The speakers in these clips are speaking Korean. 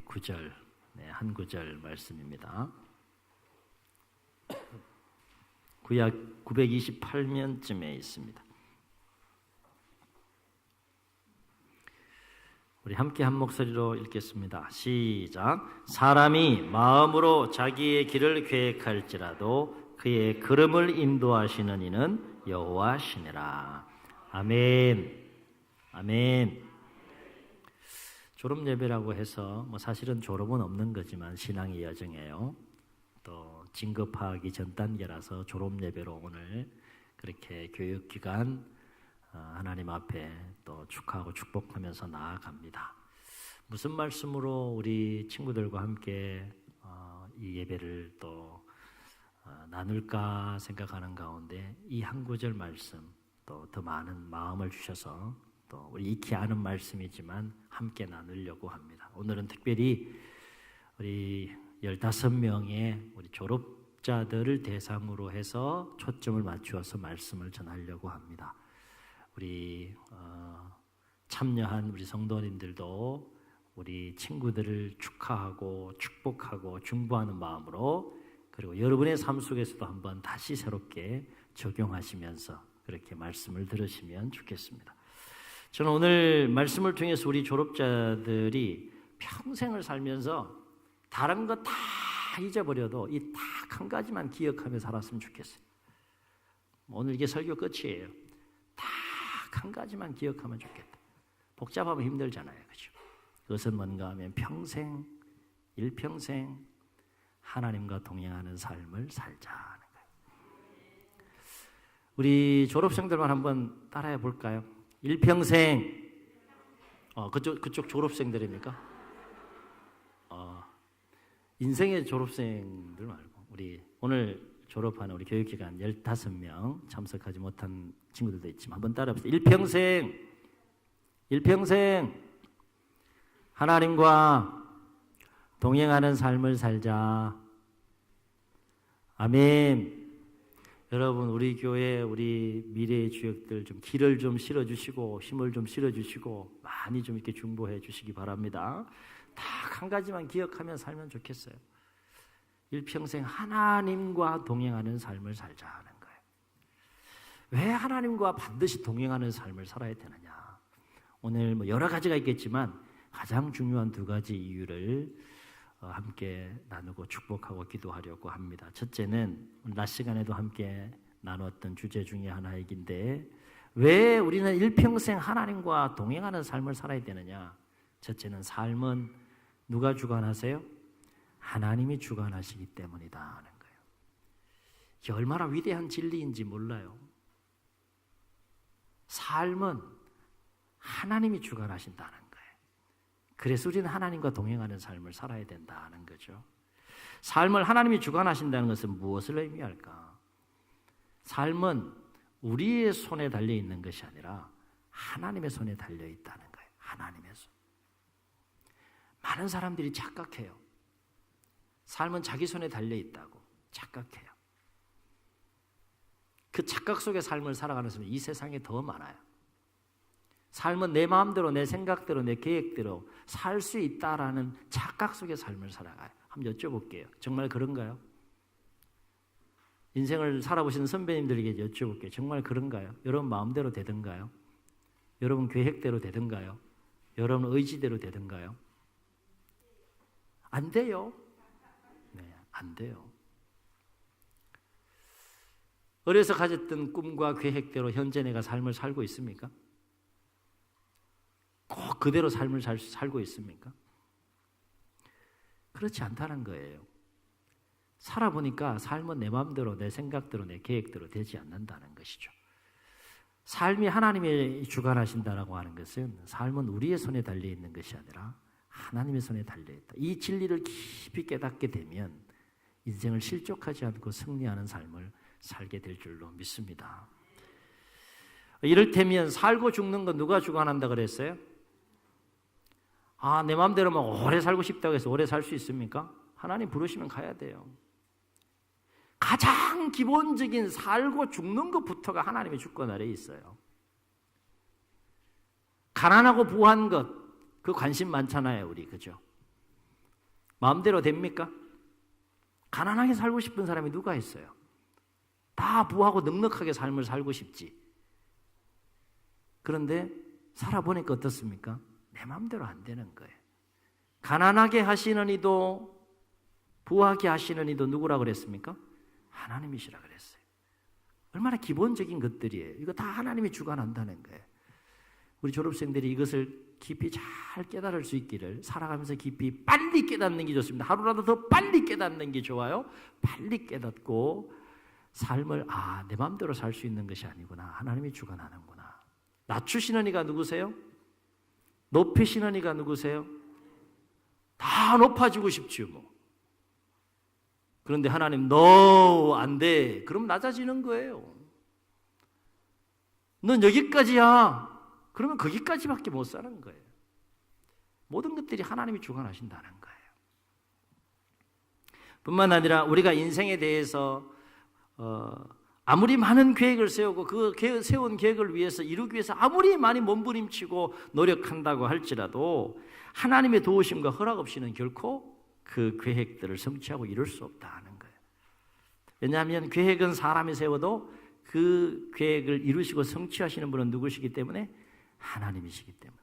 9절, 한 구절 말씀입니다. 구약 928면쯤에 있습니다. 우리 함께 한 목소리로 읽겠습니다. 시작. 사람이 마음으로 자기의 길을 계획할지라도 그의 걸음을 인도하시는 이는 여호와시니라. 아멘. 아멘. 졸업 예배라고 해서 사실은 졸업은 없는 거지만 신앙의 여정이에요. 또 진급하기 전 단계라서 졸업 예배로 오늘 그렇게 교육기간 하나님 앞에 또 축하하고 축복하면서 나아갑니다. 무슨 말씀으로 우리 친구들과 함께 이 예배를 또 나눌까 생각하는 가운데 이 한 구절 말씀 또 더 많은 마음을 주셔서 또 우리 익히 아는 말씀이지만 함께 나누려고 합니다. 오늘은 특별히 우리 15명의 우리 졸업자들을 대상으로 해서 초점을 맞추어서 말씀을 전하려고 합니다. 우리 참여한 우리 성도님들도 우리 친구들을 축하하고 축복하고 중보하는 마음으로, 그리고 여러분의 삶 속에서도 한번 다시 새롭게 적용하시면서 그렇게 말씀을 들으시면 좋겠습니다. 저는 오늘 말씀을 통해서 우리 졸업자들이 평생을 살면서 다른 거 다 잊어버려도 이 딱 한 가지만 기억하며 살았으면 좋겠어요. 오늘 이게 설교 끝이에요. 딱 한 가지만 기억하면 좋겠다. 복잡하면 힘들잖아요. 그렇죠? 그것은 뭔가 하면 평생, 일평생 하나님과 동행하는 삶을 살자는 거예요. 우리 졸업생들만 한번 따라해 볼까요? 일평생, 그쪽 졸업생들입니까? 인생의 졸업생들 말고 우리 오늘 졸업하는 우리 교육기간 15명 참석하지 못한 친구들도 있지만 한번 따라해보세요. 일평생 하나님과 동행하는 삶을 살자. 아멘. 여러분, 우리 교회 우리 미래의 주역들 좀 길을 좀 실어주시고 힘을 좀 실어주시고 많이 좀 이렇게 중보해 주시기 바랍니다. 딱 한 가지만 기억하면 살면 좋겠어요. 일평생 하나님과 동행하는 삶을 살자 하는 거예요. 왜 하나님과 반드시 동행하는 삶을 살아야 되느냐? 오늘 여러 가지가 있겠지만 가장 중요한 두 가지 이유를 함께 나누고 축복하고 기도하려고 합니다. 첫째는 낮 시간에도 함께 나눴던 주제 중에 하나이긴데, 왜 우리는 일평생 하나님과 동행하는 삶을 살아야 되느냐? 첫째는 삶은 누가 주관하세요? 하나님이 주관하시기 때문이다 하는 거예요. 이게 얼마나 위대한 진리인지 몰라요. 삶은 하나님이 주관하신다는 거예요. 그래서 우리는 하나님과 동행하는 삶을 살아야 된다는 거죠. 삶을 하나님이 주관하신다는 것은 무엇을 의미할까? 삶은 우리의 손에 달려 있는 것이 아니라 하나님의 손에 달려 있다는 거예요. 하나님의 손. 많은 사람들이 착각해요. 삶은 자기 손에 달려 있다고 착각해요. 그 착각 속의 삶을 살아가는 사람이 이 세상에 더 많아요. 삶은 내 마음대로, 내 생각대로, 내 계획대로 살 수 있다라는 착각 속의 삶을 살아가요. 한번 여쭤볼게요. 정말 그런가요? 인생을 살아보시는 선배님들에게 여쭤볼게요. 정말 그런가요? 여러분 마음대로 되던가요? 여러분 계획대로 되던가요? 여러분 의지대로 되던가요? 안 돼요. 네, 안 돼요. 어려서 가졌던 꿈과 계획대로 현재 내가 삶을 살고 있습니까? 꼭 그대로 삶을 살고 있습니까? 그렇지 않다는 거예요. 살아보니까 삶은 내 마음대로, 내 생각대로, 내 계획대로 되지 않는다는 것이죠. 삶이 하나님이 주관하신다라고 하는 것은 삶은 우리의 손에 달려있는 것이 아니라 하나님의 손에 달려있다. 이 진리를 깊이 깨닫게 되면 인생을 실족하지 않고 승리하는 삶을 살게 될 줄로 믿습니다. 이를테면 살고 죽는 건 누가 주관한다 그랬어요? 내 마음대로만 오래 살고 싶다고 해서 오래 살 수 있습니까? 하나님 부르시면 가야 돼요. 가장 기본적인 살고 죽는 것부터가 하나님의 주권 아래에 있어요. 가난하고 부한 것, 그 관심 많잖아요, 우리. 그죠? 마음대로 됩니까? 가난하게 살고 싶은 사람이 누가 있어요? 다 부하고 넉넉하게 삶을 살고 싶지. 그런데 살아보니까 어떻습니까? 내 마음대로 안 되는 거예요. 가난하게 하시는 이도 부하게 하시는 이도 누구라고 그랬습니까? 하나님이시라 그랬어요. 얼마나 기본적인 것들이에요. 이거 다 하나님이 주관한다는 거예요. 우리 졸업생들이 이것을 깊이 잘 깨달을 수 있기를, 살아가면서 깊이 빨리 깨닫는 게 좋습니다. 하루라도 더 빨리 깨닫는 게 좋아요. 빨리 깨닫고 삶을 내 마음대로 살 수 있는 것이 아니구나. 하나님이 주관하는구나. 낮추시는 이가 누구세요? 높이시는 이가 누구세요? 다 높아지고 싶지요 뭐. 그런데 하나님 너 안 돼. 그럼 낮아지는 거예요. 넌 여기까지야. 그러면 거기까지밖에 못 사는 거예요. 모든 것들이 하나님이 주관하신다는 거예요. 뿐만 아니라 우리가 인생에 대해서 아무리 많은 계획을 세우고 그 세운 계획을 위해서 이루기 위해서 아무리 많이 몸부림치고 노력한다고 할지라도 하나님의 도우심과 허락 없이는 결코 그 계획들을 성취하고 이룰 수 없다는 거예요. 왜냐하면 계획은 사람이 세워도 그 계획을 이루시고 성취하시는 분은 누구시기 때문에? 하나님이시기 때문에.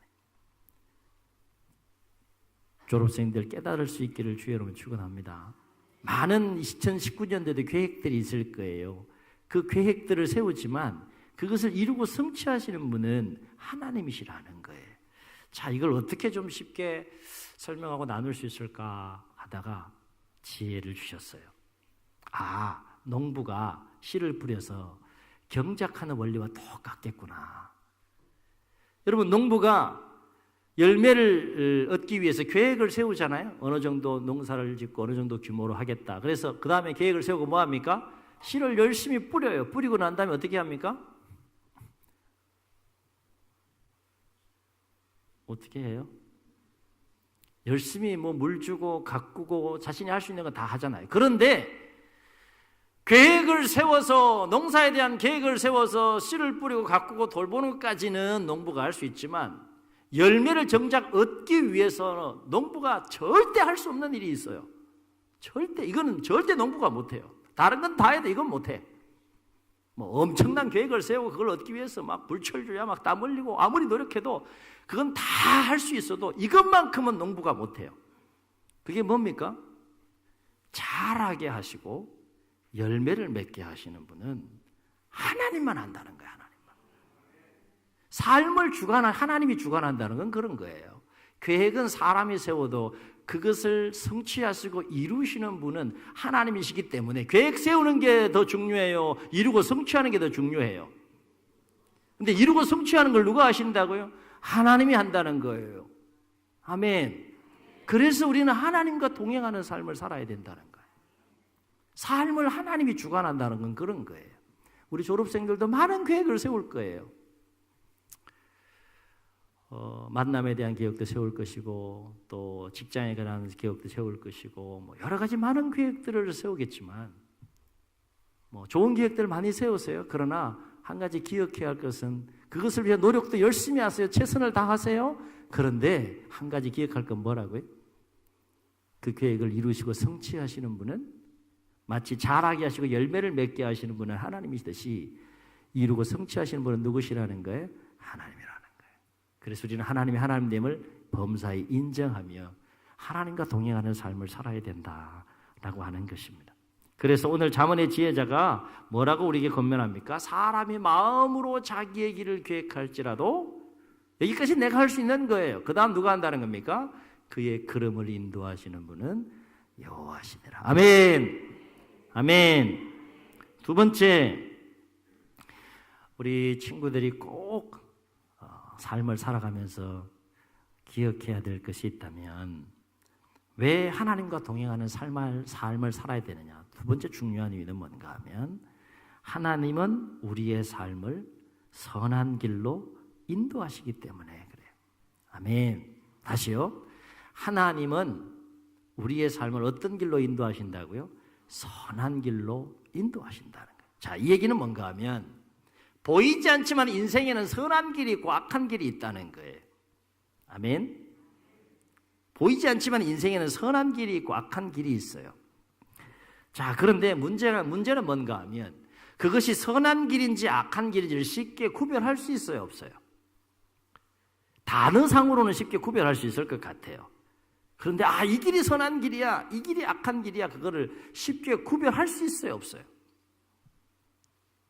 졸업생들 깨달을 수 있기를 주의 이름으로 축원합니다. 많은 2019년도에도 계획들이 있을 거예요. 그 계획들을 세우지만 그것을 이루고 성취하시는 분은 하나님이시라는 거예요. 자, 이걸 어떻게 좀 쉽게 설명하고 나눌 수 있을까 하다가 지혜를 주셨어요. 농부가 씨를 뿌려서 경작하는 원리와 똑같겠구나. 여러분, 농부가 열매를 얻기 위해서 계획을 세우잖아요. 어느 정도 농사를 짓고 어느 정도 규모로 하겠다. 그래서 그 다음에 계획을 세우고 뭐 합니까? 씨를 열심히 뿌려요. 뿌리고 난 다음에 어떻게 합니까? 어떻게 해요? 열심히 물 주고 가꾸고 자신이 할 수 있는 건 다 하잖아요. 그런데 계획을 세워서, 농사에 대한 계획을 세워서 씨를 뿌리고 가꾸고 돌보는 것까지는 농부가 할 수 있지만 열매를 정작 얻기 위해서는 농부가 절대 할 수 없는 일이 있어요. 이거는 절대 농부가 못해요. 다른 건 다 해도 이건 못해. 엄청난 계획을 세우고 그걸 얻기 위해서 막 불철주야 막 땀 흘리고 아무리 노력해도 그건 다 할 수 있어도 이것만큼은 농부가 못해요. 그게 뭡니까? 잘하게 하시고 열매를 맺게 하시는 분은 하나님만 한다는 거예요. 하나님만. 삶을 하나님이 주관한다는 건 그런 거예요. 계획은 사람이 세워도 그것을 성취하시고 이루시는 분은 하나님이시기 때문에 계획 세우는 게 더 중요해요? 이루고 성취하는 게 더 중요해요? 근데 이루고 성취하는 걸 누가 하신다고요? 하나님이 한다는 거예요. 아멘. 그래서 우리는 하나님과 동행하는 삶을 살아야 된다는 거예요. 삶을 하나님이 주관한다는 건 그런 거예요. 우리 졸업생들도 많은 계획을 세울 거예요. 만남에 대한 계획도 세울 것이고 또 직장에 관한 계획도 세울 것이고 여러 가지 많은 계획들을 세우겠지만 좋은 계획들 많이 세우세요. 그러나 한 가지 기억해야 할 것은 그것을 위해 노력도 열심히 하세요. 최선을 다하세요. 그런데 한 가지 기억할 건 뭐라고요? 그 계획을 이루시고 성취하시는 분은 마치 자라게 하시고 열매를 맺게 하시는 분은 하나님이시듯이 이루고 성취하시는 분은 누구시라는 거예요? 하나님이라는 거예요. 그래서 우리는 하나님의 하나님됨을 범사에 인정하며 하나님과 동행하는 삶을 살아야 된다라고 하는 것입니다. 그래서 오늘 잠언의 지혜자가 뭐라고 우리에게 권면합니까? 사람이 마음으로 자기의 길을 계획할지라도 여기까지 내가 할 수 있는 거예요. 그 다음 누가 한다는 겁니까? 그의 걸음을 인도하시는 분은 여호와시니라. 아멘. 아멘. 두 번째, 우리 친구들이 꼭 삶을 살아가면서 기억해야 될 것이 있다면 왜 하나님과 동행하는 삶을 살아야 되느냐? 두 번째 중요한 이유는 뭔가 하면 하나님은 우리의 삶을 선한 길로 인도하시기 때문에 그래요. 아멘. 다시요. 하나님은 우리의 삶을 어떤 길로 인도하신다고요? 선한 길로 인도하신다는 거예요. 자, 이 얘기는 뭔가 하면 보이지 않지만 인생에는 선한 길이 있고 악한 길이 있다는 거예요. 아멘. 보이지 않지만 인생에는 선한 길이 있고 악한 길이 있어요. 자, 그런데 문제는 뭔가 하면 그것이 선한 길인지 악한 길인지를 쉽게 구별할 수 있어요, 없어요? 단어상으로는 쉽게 구별할 수 있을 것 같아요. 그런데 이 길이 선한 길이야, 이 길이 악한 길이야, 그거를 쉽게 구별할 수 있어요, 없어요?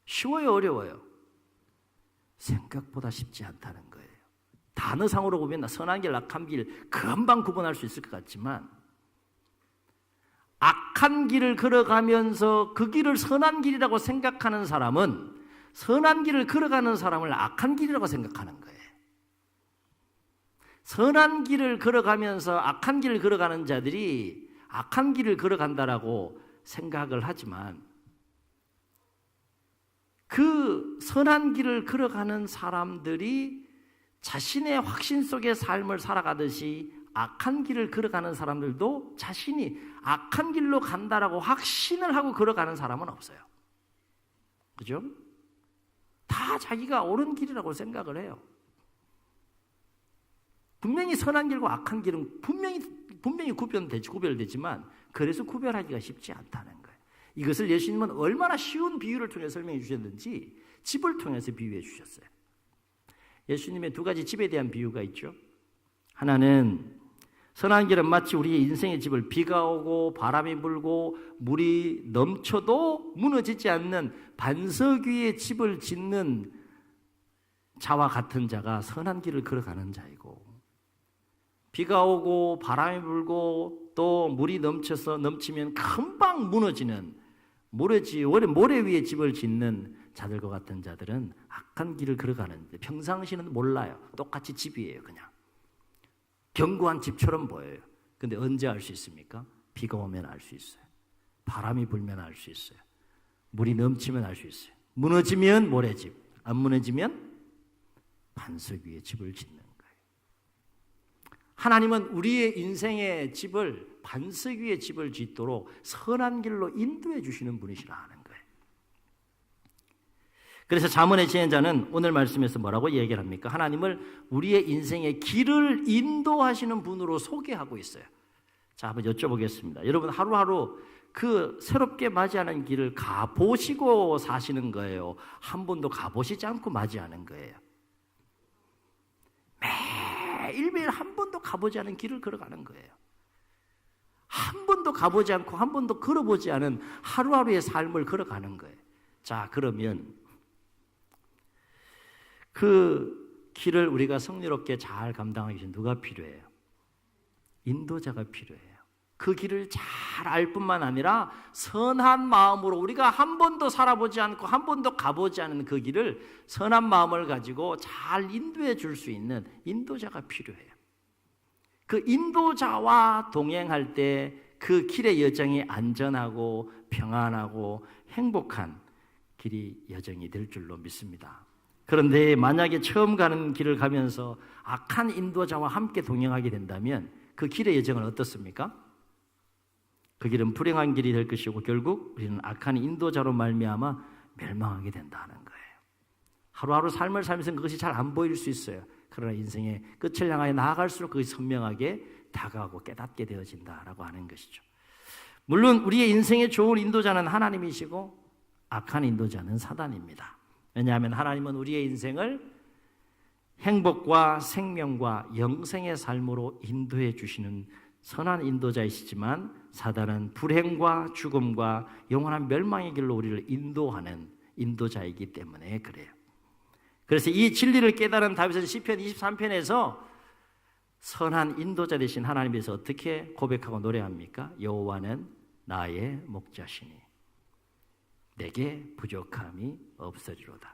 쉬워요, 어려워요? 생각보다 쉽지 않다는 거예요. 단어상으로 보면 선한 길, 악한 길 금방 구분할 수 있을 것 같지만 악한 길을 걸어가면서 그 길을 선한 길이라고 생각하는 사람은 선한 길을 걸어가는 사람을 악한 길이라고 생각하는 거예요. 선한 길을 걸어가면서 악한 길을 걸어가는 자들이 악한 길을 걸어간다라고 생각을 하지만 그 선한 길을 걸어가는 사람들이 자신의 확신 속의 삶을 살아가듯이 악한 길을 걸어가는 사람들도 자신이 악한 길로 간다라고 확신을 하고 걸어가는 사람은 없어요. 그죠? 다 자기가 옳은 길이라고 생각을 해요. 분명히 선한 길과 악한 길은 분명히 구별되지만 그래서 구별하기가 쉽지 않다는 거예요. 이것을 예수님은 얼마나 쉬운 비유를 통해 설명해 주셨는지 집을 통해서 비유해 주셨어요. 예수님의 두 가지 집에 대한 비유가 있죠. 하나는 선한 길은 마치 우리의 인생의 집을 비가 오고 바람이 불고 물이 넘쳐도 무너지지 않는 반석 위에 집을 짓는 자와 같은 자가 선한 길을 걸어가는 자이고, 비가 오고 바람이 불고 또 물이 넘치면 금방 무너지는 모래 위에 집을 짓는 자들과 같은 자들은 악한 길을 걸어가는데 평상시는 몰라요. 똑같이 집이에요. 그냥 견고한 집처럼 보여요. 근데 언제 알 수 있습니까? 비가 오면 알 수 있어요. 바람이 불면 알 수 있어요. 물이 넘치면 알 수 있어요. 무너지면 모래집, 안 무너지면 반석 위에 집을 짓는 거예요. 하나님은 우리의 인생의 집을 반석 위에 집을 짓도록 선한 길로 인도해 주시는 분이시라 하는 거예요. 그래서 잠언의 지혜자는 오늘 말씀에서 뭐라고 얘기를 합니까? 하나님을 우리의 인생의 길을 인도하시는 분으로 소개하고 있어요. 자, 한번 여쭤보겠습니다. 여러분 하루하루 그 새롭게 맞이하는 길을 가보시고 사시는 거예요? 한 번도 가보시지 않고 맞이하는 거예요? 매일매일 한 번도 가보지 않은 길을 걸어가는 거예요. 한 번도 가보지 않고 한 번도 걸어보지 않은 하루하루의 삶을 걸어가는 거예요. 자, 그러면 그 길을 우리가 성리롭게 잘 감당하기 위해서 누가 필요해요? 인도자가 필요해요. 그 길을 잘 알 뿐만 아니라 선한 마음으로 우리가 한 번도 살아보지 않고 한 번도 가보지 않은 그 길을 선한 마음을 가지고 잘 인도해 줄 수 있는 인도자가 필요해요. 그 인도자와 동행할 때 그 길의 여정이 안전하고 평안하고 행복한 길이 여정이 될 줄로 믿습니다. 그런데 만약에 처음 가는 길을 가면서 악한 인도자와 함께 동행하게 된다면 그 길의 여정은 어떻습니까? 그 길은 불행한 길이 될 것이고 결국 우리는 악한 인도자로 말미암아 멸망하게 된다는 거예요. 하루하루 삶을 살면서 그것이 잘 안 보일 수 있어요. 그러나 인생의 끝을 향하여 나아갈수록 그것이 선명하게 다가오고 깨닫게 되어진다라고 하는 것이죠. 물론 우리의 인생의 좋은 인도자는 하나님이시고 악한 인도자는 사단입니다. 왜냐하면 하나님은 우리의 인생을 행복과 생명과 영생의 삶으로 인도해 주시는 선한 인도자이시지만 사단은 불행과 죽음과 영원한 멸망의 길로 우리를 인도하는 인도자이기 때문에 그래요. 그래서 이 진리를 깨달은 다윗은 시편 23편에서 선한 인도자 되신 하나님께서 어떻게 고백하고 노래합니까? 여호와는 나의 목자시니 내게 부족함이 없으리로다.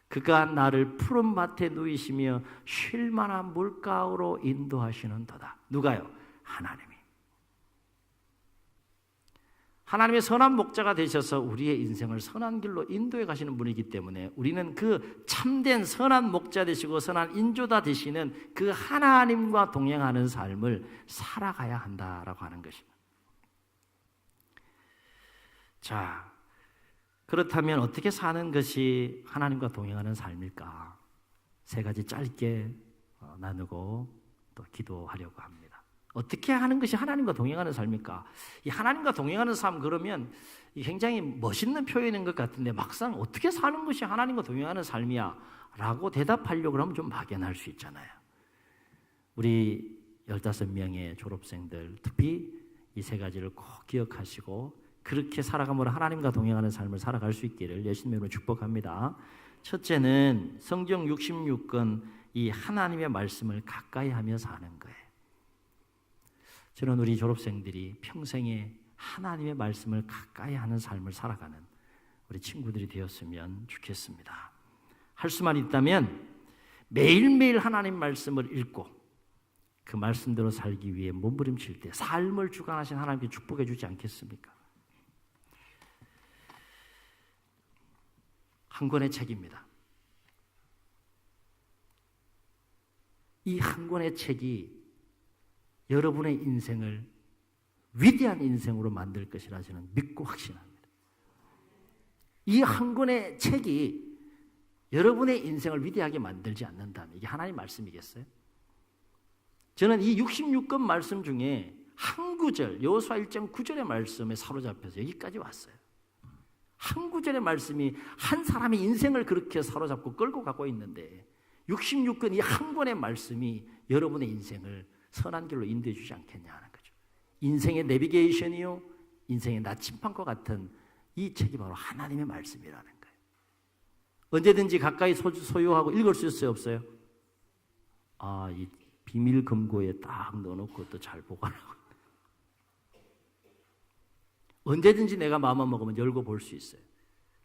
그가 나를 푸른 밭에 누이시며 쉴 만한 물가로 인도하시는도다. 누가요? 하나님이. 하나님의 선한 목자가 되셔서 우리의 인생을 선한 길로 인도해 가시는 분이기 때문에 우리는 그 참된 선한 목자 되시고 선한 인도자 되시는 그 하나님과 동행하는 삶을 살아가야 한다라고 하는 것입니다. 자, 그렇다면 어떻게 사는 것이 하나님과 동행하는 삶일까? 세 가지 짧게 나누고 또 기도하려고 합니다. 어떻게 하는 것이 하나님과 동행하는 삶입니까? 이 하나님과 동행하는 삶 그러면 굉장히 멋있는 표현인 것 같은데 막상 어떻게 사는 것이 하나님과 동행하는 삶이야? 라고 대답하려고 하면 좀 막연할 수 있잖아요. 우리 15명의 졸업생들 특히 이 세 가지를 꼭 기억하시고 그렇게 살아감으로 하나님과 동행하는 삶을 살아갈 수 있기를 예수님으로 축복합니다. 첫째는 성경 66권 이 하나님의 말씀을 가까이 하며 사는 거예요. 저는 우리 졸업생들이 평생에 하나님의 말씀을 가까이 하는 삶을 살아가는 우리 친구들이 되었으면 좋겠습니다. 할 수만 있다면 매일매일 하나님 말씀을 읽고 그 말씀대로 살기 위해 몸부림칠 때 삶을 주관하신 하나님께 축복해 주지 않겠습니까? 한 권의 책입니다. 이 한 권의 책이 여러분의 인생을 위대한 인생으로 만들 것이라 저는 믿고 확신합니다. 이 한 권의 책이 여러분의 인생을 위대하게 만들지 않는다면 이게 하나님 말씀이겠어요? 저는 이 66권 말씀 중에 한 구절, 여호수아 1장 9절의 말씀에 사로잡혀서 여기까지 왔어요. 한 구절의 말씀이 한 사람의 인생을 그렇게 사로잡고 끌고 가고 있는데 66권 이 한 권의 말씀이 여러분의 인생을 선한 길로 인도해 주지 않겠냐 하는 거죠. 인생의 내비게이션이요, 인생의 나침반과 같은 이 책이 바로 하나님의 말씀이라는 거예요. 언제든지 가까이 소유하고 읽을 수 있어요, 없어요? 이 비밀 금고에 딱 넣어놓고 또 잘 보관하고 언제든지 내가 마음만 먹으면 열고 볼 수 있어요.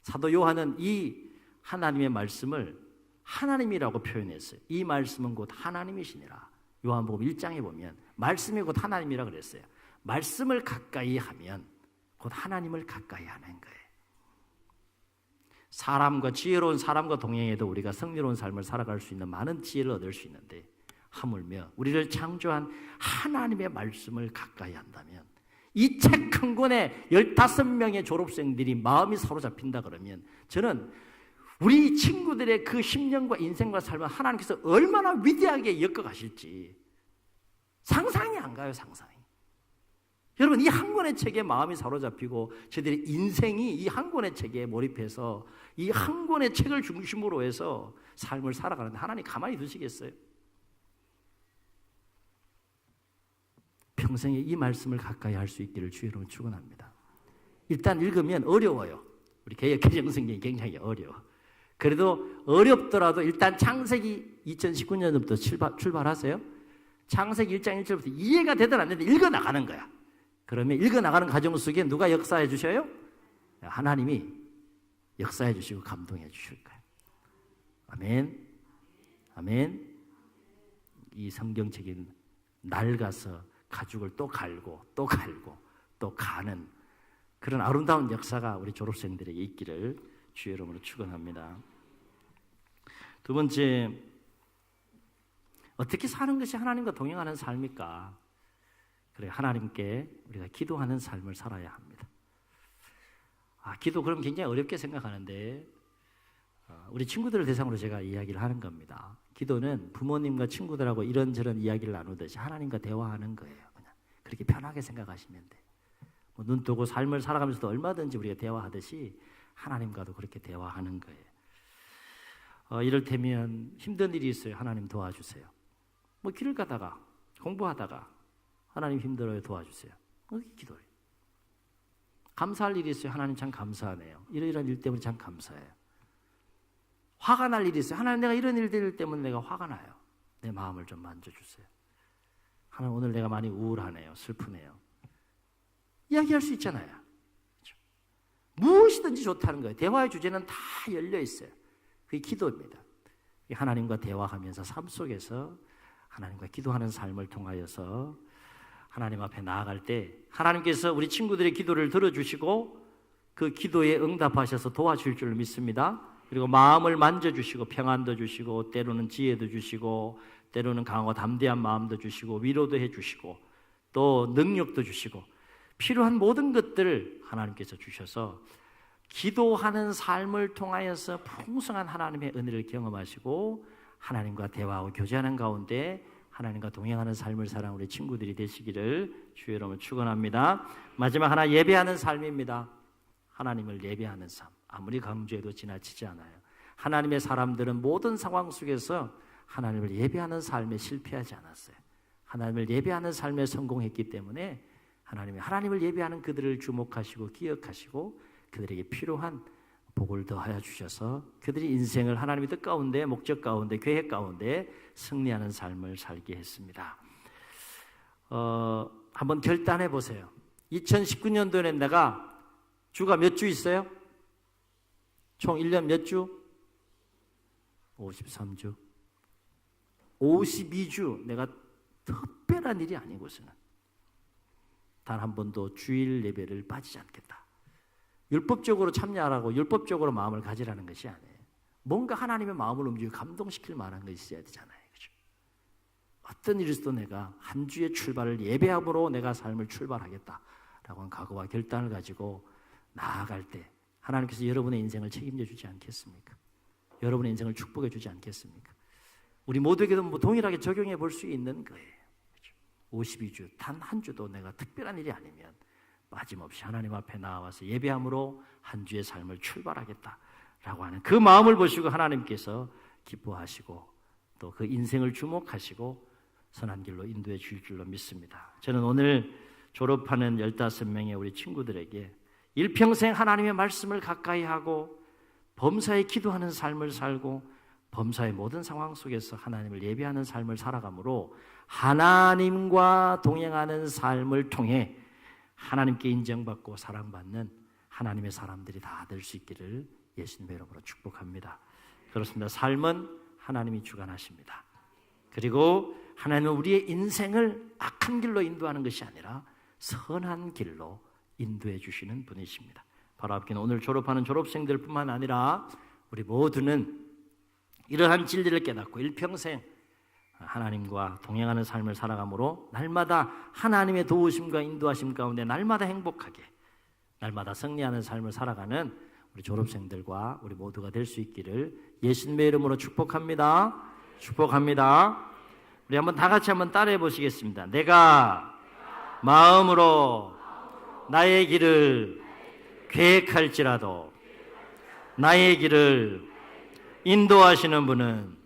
사도 요한은 이 하나님의 말씀을 하나님이라고 표현했어요. 이 말씀은 곧 하나님이시니라. 요한복음 1장에 보면 말씀이 곧 하나님이라 그랬어요. 말씀을 가까이 하면 곧 하나님을 가까이 하는 거예요. 사람과 지혜로운 사람과 동행해도 우리가 승리로운 삶을 살아갈 수 있는 많은 지혜를 얻을 수 있는데 하물며 우리를 창조한 하나님의 말씀을 가까이 한다면 이 책 한 권에 15명의 졸업생들이 마음이 사로잡힌다 그러면 저는 우리 친구들의 그 10년과 인생과 삶을 하나님께서 얼마나 위대하게 엮어가실지 상상이 안 가요, 상상이. 여러분 이 한 권의 책에 마음이 사로잡히고 저들의 인생이 이 한 권의 책에 몰입해서 이 한 권의 책을 중심으로 해서 삶을 살아가는데 하나님 가만히 두시겠어요? 평생에 이 말씀을 가까이 할 수 있기를 주의 이름으로 축원합니다. 일단 읽으면 어려워요. 우리 개역개정성경이 굉장히 어려워. 그래도 어렵더라도 일단 창세기 2019년부터 출발하세요. 창세기 1장 1절부터 이해가 되든 안 되든 읽어나가는 거야. 그러면 읽어나가는 과정 속에 누가 역사해 주셔요? 하나님이 역사해 주시고 감동해 주실 거예요. 아멘. 아멘. 이 성경책이 낡아서 가죽을 또 갈고 또 갈고 또 가는 그런 아름다운 역사가 우리 졸업생들에게 있기를 주의 이름으로 축원합니다. 두 번째, 어떻게 사는 것이 하나님과 동행하는 삶입니까? 그래, 하나님께 우리가 기도하는 삶을 살아야 합니다. 기도 그럼 굉장히 어렵게 생각하는데 우리 친구들을 대상으로 제가 이야기를 하는 겁니다. 기도는 부모님과 친구들하고 이런저런 이야기를 나누듯이 하나님과 대화하는 거예요. 그냥 그렇게 편하게 생각하시면 돼. 눈 뜨고 삶을 살아가면서도 얼마든지 우리가 대화하듯이 하나님과도 그렇게 대화하는 거예요. 이를테면 힘든 일이 있어요. 하나님 도와주세요. 길을 가다가 공부하다가 하나님 힘들어요. 도와주세요. 기도해요. 감사할 일이 있어요. 하나님 참 감사하네요. 이런 일 때문에 참 감사해요. 화가 날 일이 있어요. 하나님 내가 이런 일들 때문에 내가 화가 나요. 내 마음을 좀 만져주세요. 하나님 오늘 내가 많이 우울하네요. 슬프네요. 이야기할 수 있잖아요. 그렇죠? 무엇이든지 좋다는 거예요. 대화의 주제는 다 열려 있어요. 그게 기도입니다. 하나님과 대화하면서 삶 속에서 하나님과 기도하는 삶을 통하여서 하나님 앞에 나아갈 때 하나님께서 우리 친구들의 기도를 들어주시고 그 기도에 응답하셔서 도와줄 줄 믿습니다. 그리고 마음을 만져주시고 평안도 주시고 때로는 지혜도 주시고 때로는 강하고 담대한 마음도 주시고 위로도 해주시고 또 능력도 주시고 필요한 모든 것들을 하나님께서 주셔서 기도하는 삶을 통하여서 풍성한 하나님의 은혜를 경험하시고 하나님과 대화하고 교제하는 가운데 하나님과 동행하는 삶을 살아가는 우리 친구들이 되시기를 주의 이름으로 축원합니다. 마지막 하나, 예배하는 삶입니다. 하나님을 예배하는 삶. 아무리 강조해도 지나치지 않아요. 하나님의 사람들은 모든 상황 속에서 하나님을 예배하는 삶에 실패하지 않았어요. 하나님을 예배하는 삶에 성공했기 때문에 하나님을 예배하는 그들을 주목하시고 기억하시고 그들에게 필요한 복을 더하여 주셔서 그들이 인생을 하나님의 뜻 가운데, 목적 가운데, 계획 가운데 승리하는 삶을 살게 했습니다. 한번 결단해 보세요. 2019년도에는 내가 주가 몇 주 있어요? 총 1년 몇 주? 53주. 52주 내가 특별한 일이 아니고서는 단 한 번도 주일 예배를 빠지지 않겠다. 율법적으로 참여하라고 율법적으로 마음을 가지라는 것이 아니에요. 뭔가 하나님의 마음을 움직이고 감동시킬 만한 것이 있어야 되잖아요. 그렇죠? 어떤 일이 있어도 내가 한 주의 출발을 예배함으로 내가 삶을 출발하겠다라고 하는 각오와 결단을 가지고 나아갈 때 하나님께서 여러분의 인생을 책임져 주지 않겠습니까? 여러분의 인생을 축복해 주지 않겠습니까? 우리 모두에게도 동일하게 적용해 볼 수 있는 거예요. 그렇죠? 52주 단 한 주도 내가 특별한 일이 아니면 빠짐없이 하나님 앞에 나와서 예배함으로 한 주의 삶을 출발하겠다라고 하는 그 마음을 보시고 하나님께서 기뻐하시고 또 그 인생을 주목하시고 선한 길로 인도해 주실 줄로 믿습니다. 저는 오늘 졸업하는 15명의 우리 친구들에게 일평생 하나님의 말씀을 가까이 하고 범사에 기도하는 삶을 살고 범사의 모든 상황 속에서 하나님을 예배하는 삶을 살아가므로 하나님과 동행하는 삶을 통해 하나님께 인정받고 사랑받는 하나님의 사람들이 다 될 수 있기를 예수님의 이름으로 축복합니다. 그렇습니다. 삶은 하나님이 주관하십니다. 그리고 하나님은 우리의 인생을 악한 길로 인도하는 것이 아니라 선한 길로 인도해 주시는 분이십니다. 바로 앞에는 오늘 졸업하는 졸업생들뿐만 아니라 우리 모두는 이러한 진리를 깨닫고 일평생 하나님과 동행하는 삶을 살아가므로 날마다 하나님의 도우심과 인도하심 가운데 날마다 행복하게 날마다 승리하는 삶을 살아가는 우리 졸업생들과 우리 모두가 될 수 있기를 예수님의 이름으로 축복합니다. 축복합니다. 우리 한번 다 같이 한번 따라해 보시겠습니다. 내가 마음으로 나의 길을 계획할지라도 나의 길을 인도하시는 분은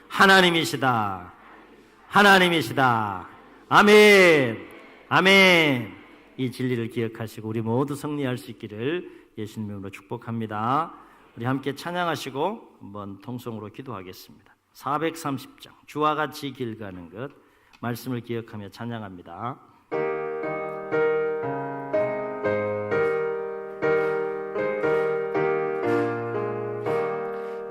하나님이시다. 하나님이시다. 아멘. 아멘. 이 진리를 기억하시고 우리 모두 승리할 수 있기를 예수님의 이름으로 축복합니다. 우리 함께 찬양하시고 한번 통성으로 기도하겠습니다. 430장 주와 같이 길 가는 것 말씀을 기억하며 찬양합니다.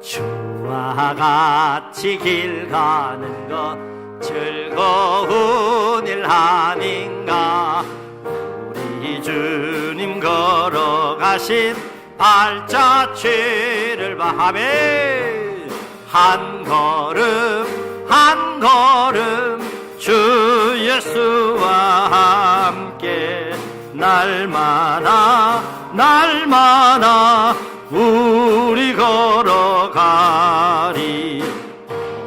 주와 같이 길 가는 것 즐거운 일 아닌가. 우리 주님 걸어가신 발자취를 아멘. 한 걸음 한 걸음 주 예수와 함께 날마다 날마다 우리 걸어가리.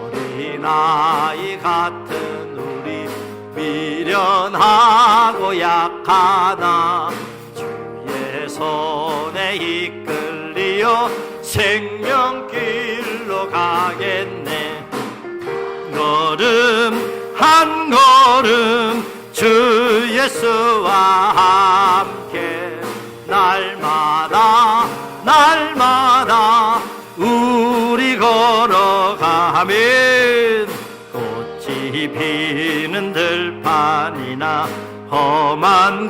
어린아이 같은 우리 미련하고 약하나 주의 손에 이끌리어 생명길로 가겠네. 걸음 한 걸음 주 예수와 함께 날마다 날마다 우리 걸어가면 꽃이 피는 들판이나 험한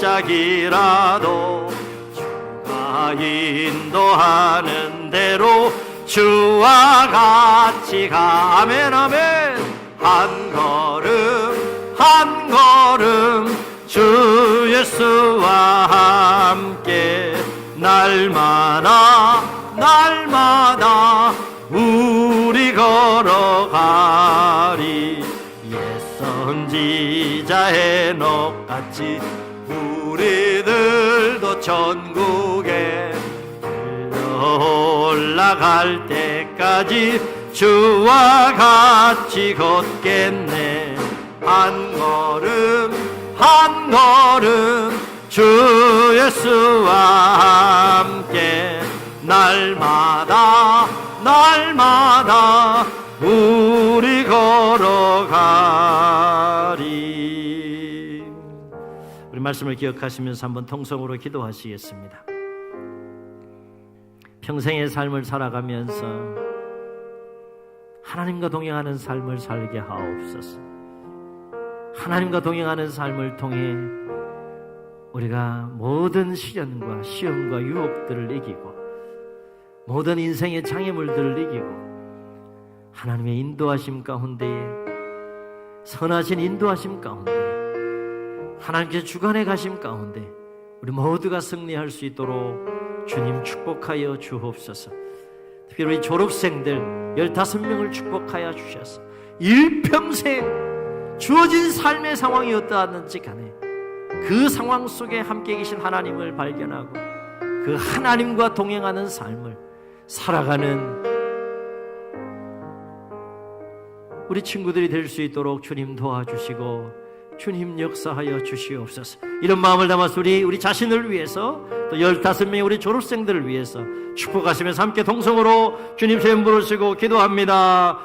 골짜기라도 주가 인도하는 대로 주와 같이 가면 아멘. 한 걸음 한 걸음 주 예수와 함께 날마다 날마다 우리 걸어가리. 옛 선지자 해녹같이 우리들도 천국에 올라갈 때까지 주와 같이 걷겠네. 한 걸음 한 걸음 주 예수와 함께 날마다 날마다 우리 걸어가리. 우리 말씀을 기억하시면서 한번 통성으로 기도하시겠습니다. 평생의 삶을 살아가면서 하나님과 동행하는 삶을 살게 하옵소서. 하나님과 동행하는 삶을 통해 우리가 모든 시련과 시험과 유혹들을 이기고 모든 인생의 장애물들을 이기고 하나님의 인도하심 가운데에 선하신 인도하심 가운데 하나님께서 주관해 가심 가운데 우리 모두가 승리할 수 있도록 주님 축복하여 주옵소서. 특히 우리 졸업생들 15명을 축복하여 주셔서 일평생 주어진 삶의 상황이 어떠하든지 간에 그 상황 속에 함께 계신 하나님을 발견하고 그 하나님과 동행하는 삶을 살아가는 우리 친구들이 될 수 있도록 주님 도와주시고 주님 역사하여 주시옵소서. 이런 마음을 담아서 우리 자신을 위해서 또 15명의 우리 졸업생들을 위해서 축복하시면서 함께 동성으로 주님 제 부르시고 기도합니다.